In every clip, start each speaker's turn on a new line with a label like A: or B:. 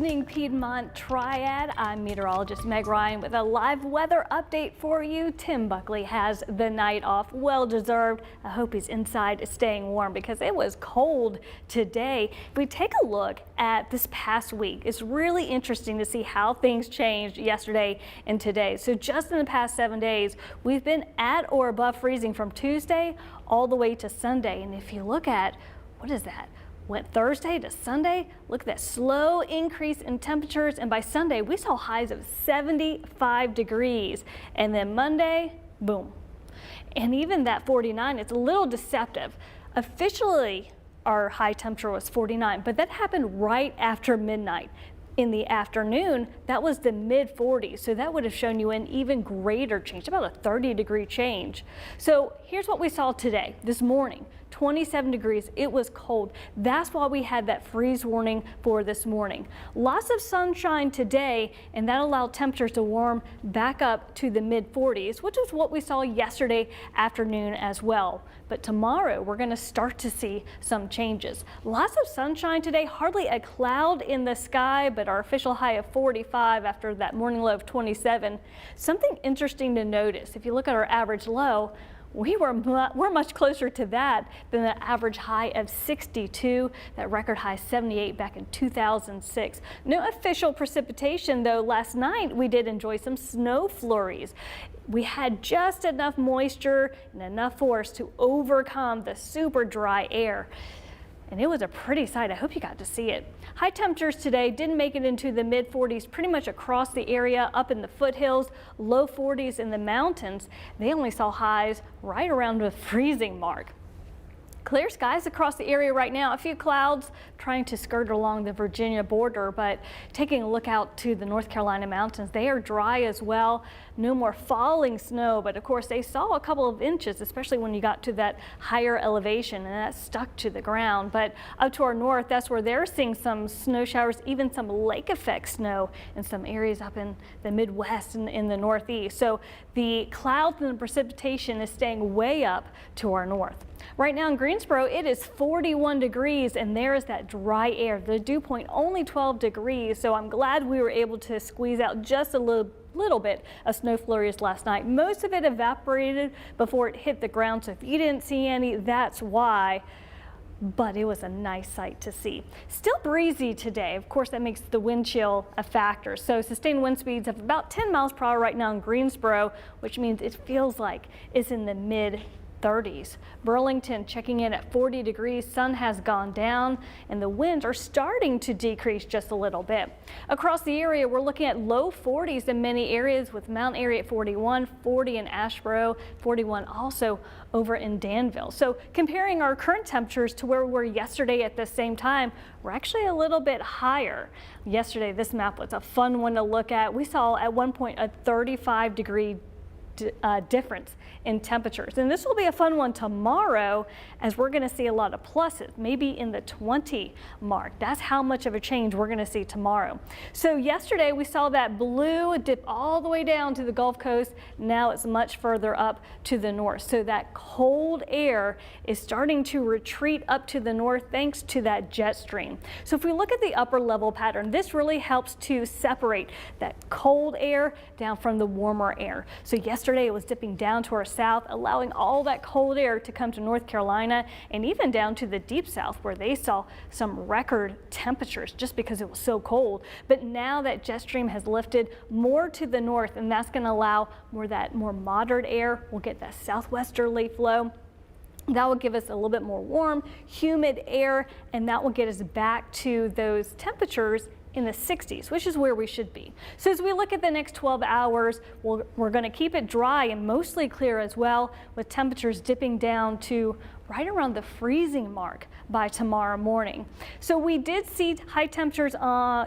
A: evening, Piedmont Triad. I'm meteorologist Meg Ryan with a live weather update for you. Tim Buckley has the night off, well deserved. I hope he's inside staying warm because it was cold today. If we take a look at this past week, it's really interesting to see how things changed yesterday and today. So just in the past 7 days, we've been at or above freezing from Tuesday all the way to Sunday. And if you look at, what is that? Went Thursday to Sunday, look at that slow increase in temperatures, and by Sunday we saw highs of 75 degrees, and then Monday, boom. And even that 49, it's a little deceptive. Officially, our high temperature was 49, but that happened right after midnight. In the afternoon, that was the mid 40s, so that would have shown you an even greater change, about a 30-degree change. So here's what we saw today, this morning, 27 degrees, it was cold. That's why we had that freeze warning for this morning. Lots of sunshine today, and that allowed temperatures to warm back up to the mid 40s, which is what we saw yesterday afternoon as well. But tomorrow, we're going to start to see some changes. Lots of sunshine today, hardly a cloud in the sky, but our official high of 45 after that morning low of 27. Something interesting to notice, if you look at our average low, we're much closer to that than the average high of 62, that record high 78 back in 2006. No official precipitation though. Last night we did enjoy some snow flurries. We had just enough moisture and enough force to overcome the super dry air. And it was a pretty sight. I hope you got to see it. High temperatures today didn't make it into the mid 40s pretty much across the area, up in the foothills, low 40s in the mountains. They only saw highs right around the freezing mark. Clear skies across the area right now. A few clouds trying to skirt along the Virginia border, but taking a look out to the North Carolina mountains, they are dry as well. No more falling snow, but of course they saw a couple of inches, especially when you got to that higher elevation, and that stuck to the ground. But up to our north, that's where they're seeing some snow showers, even some lake effect snow in some areas up in the Midwest and in the Northeast. So the clouds and the precipitation is staying way up to our north. Right now in Greensboro, it is 41 degrees, and there is that dry air. The dew point only 12 degrees, so I'm glad we were able to squeeze out just a little bit of snow flurries last night. Most of it evaporated before it hit the ground, so if you didn't see any, that's why. But it was a nice sight to see. Still breezy today. Of course, that makes the wind chill a factor. So sustained wind speeds of about 10 miles per hour right now in Greensboro, which means it feels like it's in the mid 30s. Burlington checking in at 40 degrees. Sun has gone down and the winds are starting to decrease just a little bit. Across the area, we're looking at low 40s in many areas, with Mount Airy at 41, 40 in Asheboro, 41 also over in Danville. So comparing our current temperatures to where we were yesterday at the same time, we're actually a little bit higher. Yesterday, this map was a fun one to look at. We saw at one point a 35-degree difference in temperatures, and this will be a fun one tomorrow, as we're going to see a lot of pluses, maybe in the 20 mark. That's how much of a change we're going to see tomorrow. So yesterday we saw that blue dip all the way down to the Gulf Coast. Now it's much further up to the north, so that cold air is starting to retreat up to the north thanks to that jet stream. So if we look at the upper level pattern, this really helps to separate that cold air down from the warmer air. So yesterday it was dipping down to our south, allowing all that cold air to come to North Carolina and even down to the deep south, where they saw some record temperatures just because it was so cold. But now that jet stream has lifted more to the north, and that's going to allow more moderate air. We'll get that southwesterly flow. That will give us a little bit more warm, humid air, and that will get us back to those temperatures in the 60s, which is where we should be. So as we look at the next 12 hours, we're going to keep it dry and mostly clear as well, with temperatures dipping down to right around the freezing mark by tomorrow morning. So we did see high temperatures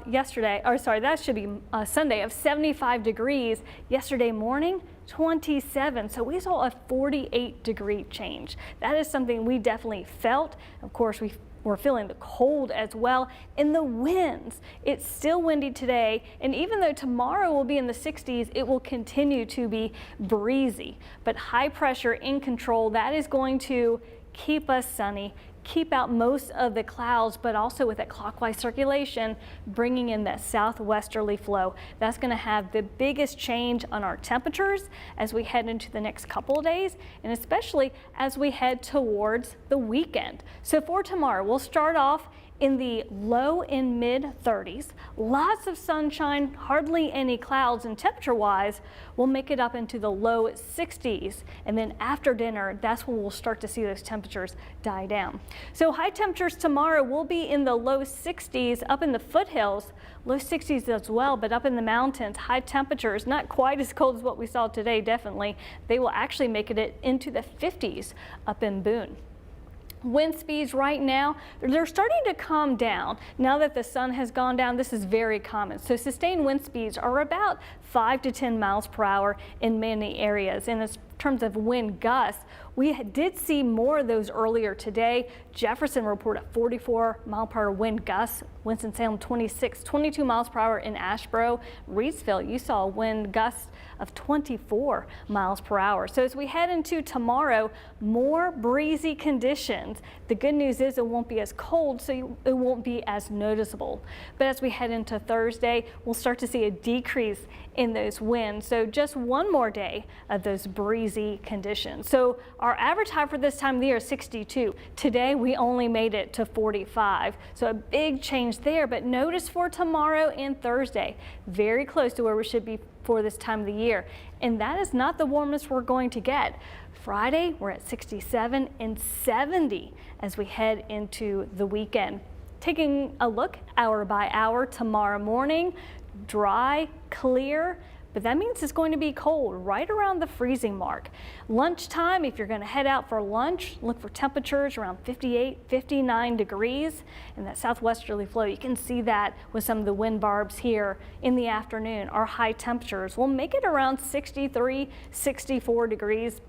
A: yesterday, or sorry, that should be Sunday, of 75 degrees. Yesterday morning, 27. So we saw a 48-degree change. That is something we definitely felt. Of course, we're feeling the cold as well, and the winds. It's still windy today, and even though tomorrow will be in the 60s, it will continue to be breezy. But high pressure in control, that is going to keep us sunny, keep out most of the clouds, but also with that clockwise circulation, bringing in that southwesterly flow. That's going to have the biggest change on our temperatures as we head into the next couple of days, and especially as we head towards the weekend. So for tomorrow, we'll start off in the low and mid 30s, lots of sunshine, hardly any clouds, and temperature wise, we'll make it up into the low 60s. And then after dinner, that's when we'll start to see those temperatures die down. So high temperatures tomorrow will be in the low 60s up in the foothills, low 60s as well, but up in the mountains, high temperatures, not quite as cold as what we saw today, definitely. They will actually make it into the 50s up in Boone. Wind speeds right now, they're starting to calm down. Now that the sun has gone down, this is very common. So sustained wind speeds are about 5 to 10 miles per hour in many areas. And in terms of wind gusts, we did see more of those earlier today. Jefferson reported 44 mile per hour wind gusts. Winston-Salem 26, 22 miles per hour in Asheboro. Reidsville, you saw wind gusts of 24 miles per hour. So as we head into tomorrow, more breezy conditions. The good news is it won't be as cold, so it won't be as noticeable. But as we head into Thursday, we'll start to see a decrease in those winds. So just one more day of those breezy conditions. So our average high for this time of the year is 62. Today we only made it to 45. So a big change there, but notice for tomorrow and Thursday, very close to where we should be for this time of the year. And that is not the warmest we're going to get. Friday, we're at 67 and 70 as we head into the weekend. Taking a look hour by hour tomorrow morning, dry, clear, but that means it's going to be cold right around the freezing mark. Lunchtime, if you're going to head out for lunch, look for temperatures around 58, 59 degrees. And that southwesterly flow, you can see that with some of the wind barbs here in the afternoon. Our high temperatures will make it around 63, 64 degrees.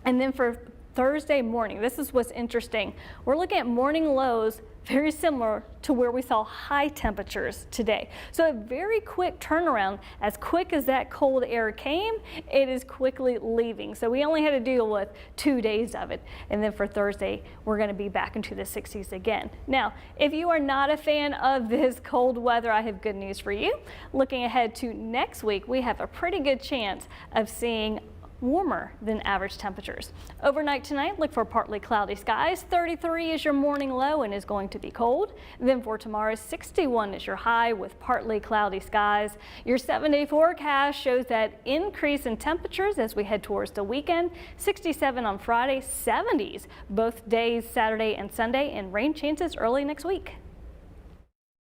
A: And then for Thursday morning, this is what's interesting. We're looking at morning lows very similar to where we saw high temperatures today. So a very quick turnaround. As quick as that cold air came, it is quickly leaving. So we only had to deal with 2 days of it. And then for Thursday, we're going to be back into the 60s again. Now, if you are not a fan of this cold weather, I have good news for you. Looking ahead to next week, we have a pretty good chance of seeing warmer than average temperatures. Overnight tonight, look for partly cloudy skies. 33 is your morning low and is going to be cold. Then for tomorrow, 61 is your high with partly cloudy skies. Your 7-day forecast shows that increase in temperatures as we head towards the weekend. 67 on Friday, 70s both days, Saturday and Sunday, and rain chances early next week.